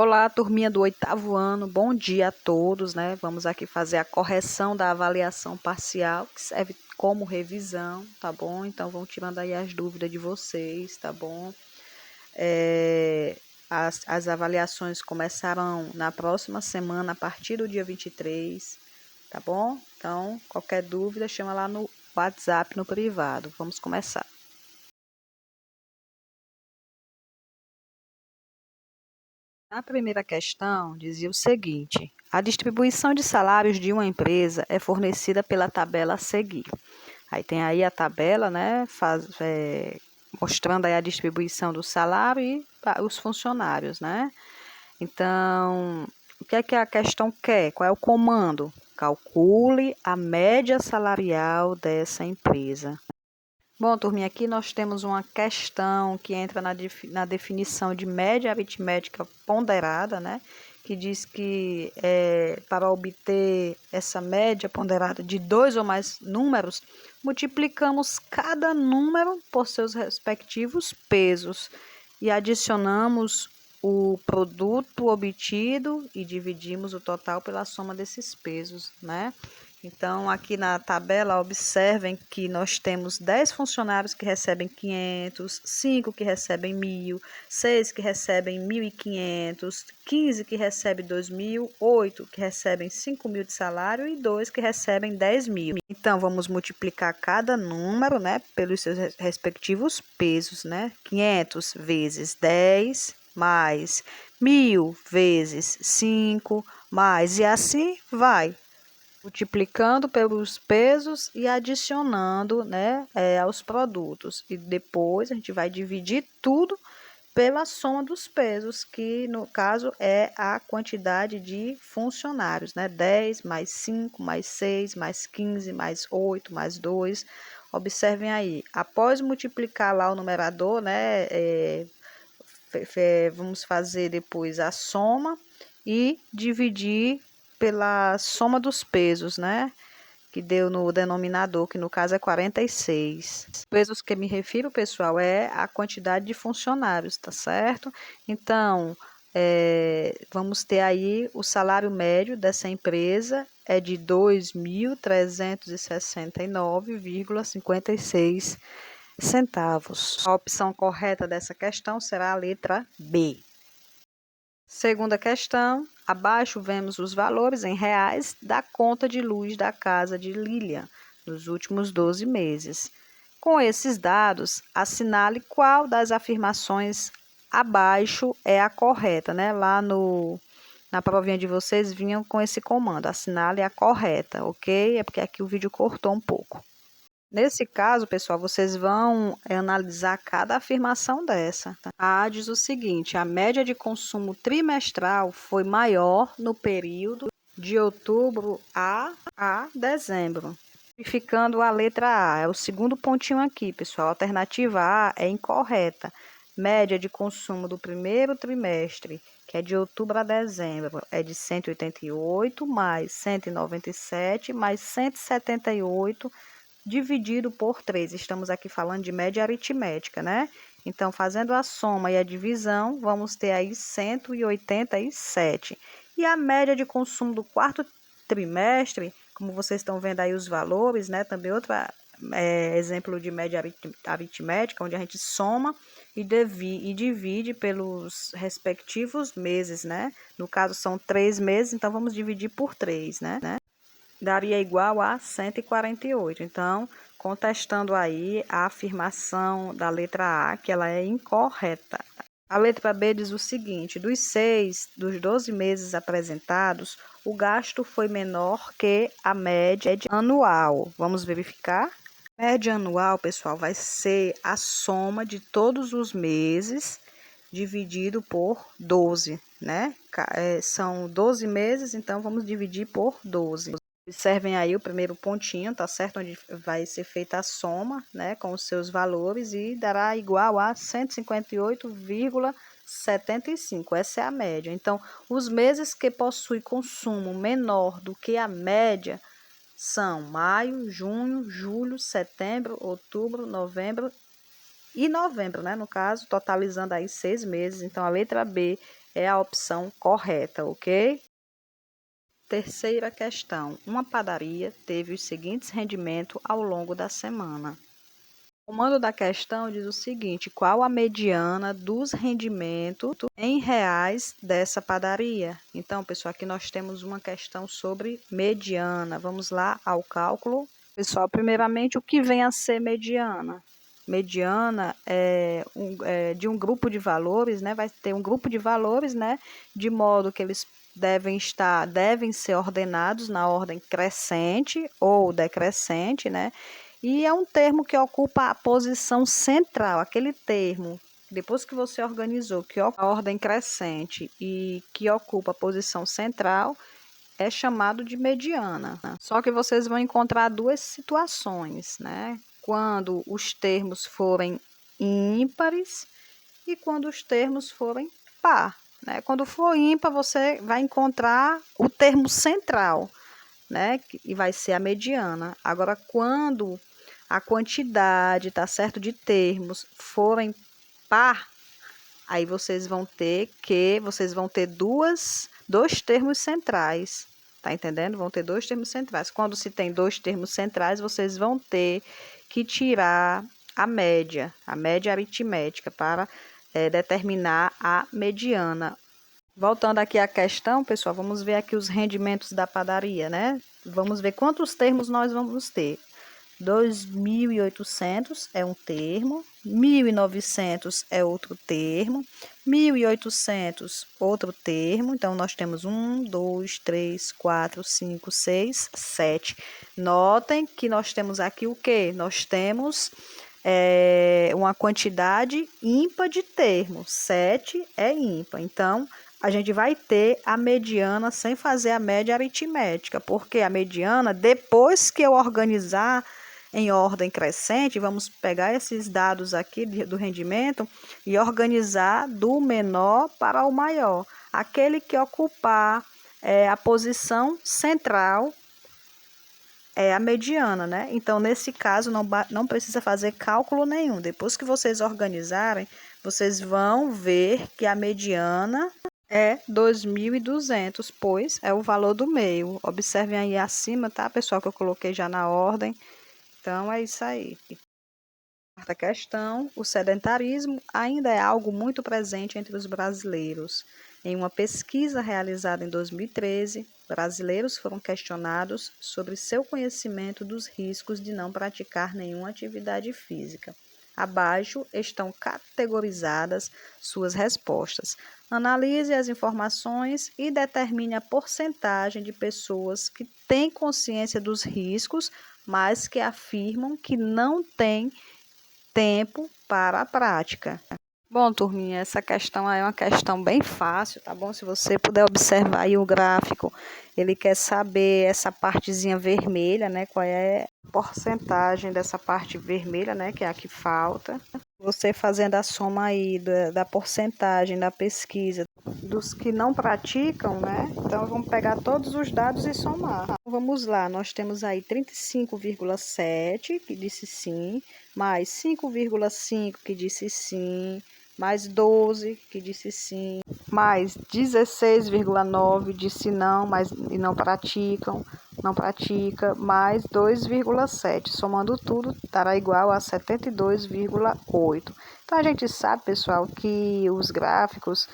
Olá, turminha do 8º ano, bom dia a todos, né? Vamos aqui fazer a correção da avaliação parcial, que serve como revisão, tá bom? Então, vão tirando aí as dúvidas de vocês, tá bom? As avaliações começarão na próxima semana, a partir do dia 23, tá bom? Então, qualquer dúvida, chama lá no WhatsApp, no privado. Vamos começar. A primeira questão dizia o seguinte: a distribuição de salários de uma empresa é fornecida pela tabela a seguir. Aí tem aí a tabela, né, mostrando aí a distribuição do salário e os funcionários, né? Então, o que é que a questão quer? Qual é o comando? Calcule a média salarial dessa empresa. Bom, turminha, aqui nós temos uma questão que entra na definição de média aritmética ponderada, né? Que diz que para obter essa média ponderada de 2 ou mais números, multiplicamos cada número por seus respectivos pesos e adicionamos o produto obtido e dividimos o total pela soma desses pesos, né? Então, aqui na tabela, observem que nós temos 10 funcionários que recebem 500, 5 que recebem 1.000, 6 que recebem 1.500, 15 que recebem 2.000, 8 que recebem 5.000 de salário e 2 que recebem 10.000. Então, vamos multiplicar cada número, né, pelos seus respectivos pesos, né? 500 vezes 10 mais 1.000 vezes 5 mais, e assim vai multiplicando pelos pesos e adicionando, né, aos produtos. E depois a gente vai dividir tudo pela soma dos pesos, que no caso é a quantidade de funcionários, né? 10 mais 5 mais 6 mais 15 mais 8 mais 2. Observem aí, após multiplicar lá o numerador, né, vamos fazer depois a soma e dividir pela soma dos pesos, né? Que deu no denominador, que no caso é 46. Os pesos que me refiro, pessoal, é a quantidade de funcionários, tá certo? Então, vamos ter aí o salário médio dessa empresa é de R$ 2.369,56 centavos. A opção correta dessa questão será a letra B. Segunda questão, abaixo vemos os valores em reais da conta de luz da casa de Lilian nos últimos 12 meses. Com esses dados, assinale qual das afirmações abaixo é a correta, né? Lá na provinha de vocês vinham com esse comando, assinale a correta, ok? É porque aqui o vídeo cortou um pouco. Nesse caso, pessoal, vocês vão analisar cada afirmação dessa. Tá? A diz o seguinte: a média de consumo trimestral foi maior no período de outubro a dezembro. Ficando a letra A, é o segundo pontinho aqui, pessoal. A alternativa A é incorreta. Média de consumo do primeiro trimestre, que é de outubro a dezembro, é de 188 mais 197 mais 178 dividido por 3. Estamos aqui falando de média aritmética, né? Então, fazendo a soma e a divisão, vamos ter aí 187. E a média de consumo do quarto trimestre, como vocês estão vendo aí os valores, né? Também outro exemplo de média aritmética, onde a gente soma e divide pelos respectivos meses, né? No caso, são 3 meses, então vamos dividir por 3, né? Daria igual a 148. Então, contestando aí a afirmação da letra A, que ela é incorreta. A letra B diz o seguinte: dos 12 meses apresentados, o gasto foi menor que a média anual. Vamos verificar? A média anual, pessoal, vai ser a soma de todos os meses dividido por 12, né? São 12 meses, então vamos dividir por 12. Observem aí o primeiro pontinho, tá certo? Onde vai ser feita a soma, né, com os seus valores e dará igual a 158,75. Essa é a média. Então, os meses que possuem consumo menor do que a média são maio, junho, julho, setembro, outubro, novembro e novembro, né? No caso, totalizando aí 6 meses. Então, a letra B é a opção correta, ok? Terceira questão. Uma padaria teve os seguintes rendimentos ao longo da semana. O comando da questão diz o seguinte: qual a mediana dos rendimentos em reais dessa padaria? Então, pessoal, aqui nós temos uma questão sobre mediana. Vamos lá ao cálculo. Pessoal, primeiramente, o que vem a ser mediana? Mediana é de um grupo de valores, né? Vai ter um grupo de valores, né? De modo que eles devem ser ordenados na ordem crescente ou decrescente, né? E é um termo que ocupa a posição central, aquele termo, depois que você organizou, que ocupa a ordem crescente e que ocupa a posição central, é chamado de mediana. Só que vocês vão encontrar duas situações, né? Quando os termos forem ímpares e quando os termos forem par, né? Quando for ímpar, você vai encontrar o termo central, né? E vai ser a mediana. Agora, quando a quantidade, tá certo, de termos forem par, aí vocês vão ter dois termos centrais. Tá entendendo? Vão ter dois termos centrais. Quando se tem dois termos centrais, vocês vão ter que tirar a média aritmética para determinar a mediana. Voltando aqui à questão, pessoal, vamos ver aqui os rendimentos da padaria, né? Vamos ver quantos termos nós vamos ter. 2.800 é um termo, 1.900 é outro termo, 1.800 outro termo. Então, nós temos 1, 2, 3, 4, 5, 6, 7. Notem que nós temos aqui o quê? Nós temos uma quantidade ímpar de termos. 7 é ímpar. Então, a gente vai ter a mediana sem fazer a média aritmética, porque a mediana, depois que eu organizar em ordem crescente, vamos pegar esses dados aqui do rendimento e organizar do menor para o maior. Aquele que ocupar a posição central é a mediana, né? Então, nesse caso, não precisa fazer cálculo nenhum. Depois que vocês organizarem, vocês vão ver que a mediana é 2.200, pois é o valor do meio. Observem aí acima, tá, pessoal, que eu coloquei já na ordem. Então, é isso aí. Quarta questão: o sedentarismo ainda é algo muito presente entre os brasileiros. Em uma pesquisa realizada em 2013, brasileiros foram questionados sobre seu conhecimento dos riscos de não praticar nenhuma atividade física. Abaixo estão categorizadas suas respostas. Analise as informações e determine a porcentagem de pessoas que têm consciência dos riscos, mas que afirmam que não têm tempo para a prática. Bom, turminha, essa questão aí é uma questão bem fácil, tá bom? Se você puder observar aí o gráfico, ele quer saber essa partezinha vermelha, né? Qual é a porcentagem dessa parte vermelha, né? Que é a que falta. Você fazendo a soma aí da porcentagem da pesquisa dos que não praticam, né? Então, vamos pegar todos os dados e somar. Vamos lá, nós temos aí 35,7 que disse sim, mais 5,5 que disse sim, mais 12 que disse sim, mais 16,9 disse não, mas e não pratica, mais 2,7. Somando tudo, dará igual a 72,8. Então, a gente sabe, pessoal, que os gráficos,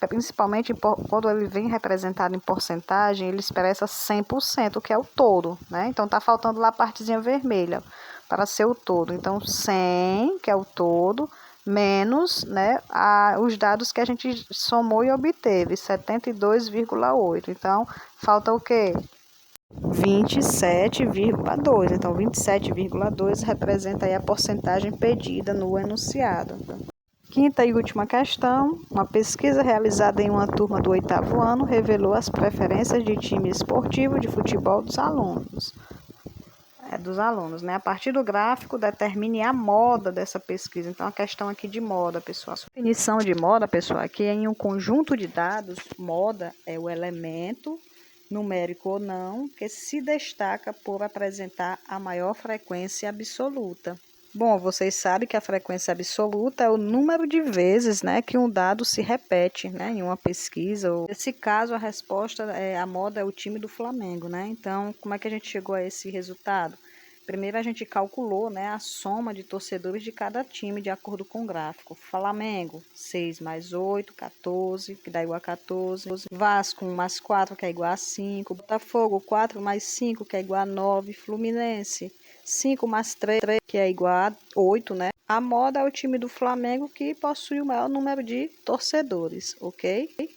principalmente quando ele vem representado em porcentagem, ele expressa 100%, que é o todo, né? Então, tá faltando lá a partezinha vermelha para ser o todo. Então, 100, que é o todo, menos, né, os dados que a gente somou e obteve, 72,8. Então, falta o quê? 27,2. Então, 27,2 representa aí a porcentagem pedida no enunciado. Quinta e última questão: uma pesquisa realizada em uma turma do 8º ano revelou as preferências de time esportivo de futebol dos alunos. Né? A partir do gráfico, determine a moda dessa pesquisa. Então, a questão aqui de moda, pessoal. A definição de moda, pessoal, aqui é em um conjunto de dados. Moda é o elemento, numérico ou não, que se destaca por apresentar a maior frequência absoluta. Bom, vocês sabem que a frequência absoluta é o número de vezes, né, que um dado se repete, né, em uma pesquisa. Nesse caso, a resposta a moda é o time do Flamengo, né? Então, como é que a gente chegou a esse resultado? Primeiro a gente calculou, né, a soma de torcedores de cada time de acordo com o gráfico. Flamengo, 6 mais 8, 14, que dá igual a 14. Vasco, 1 mais 4, que é igual a 5. Botafogo, 4 mais 5, que é igual a 9. Fluminense, 5 mais 3, que é igual a 8, né? A moda é o time do Flamengo que possui o maior número de torcedores, ok?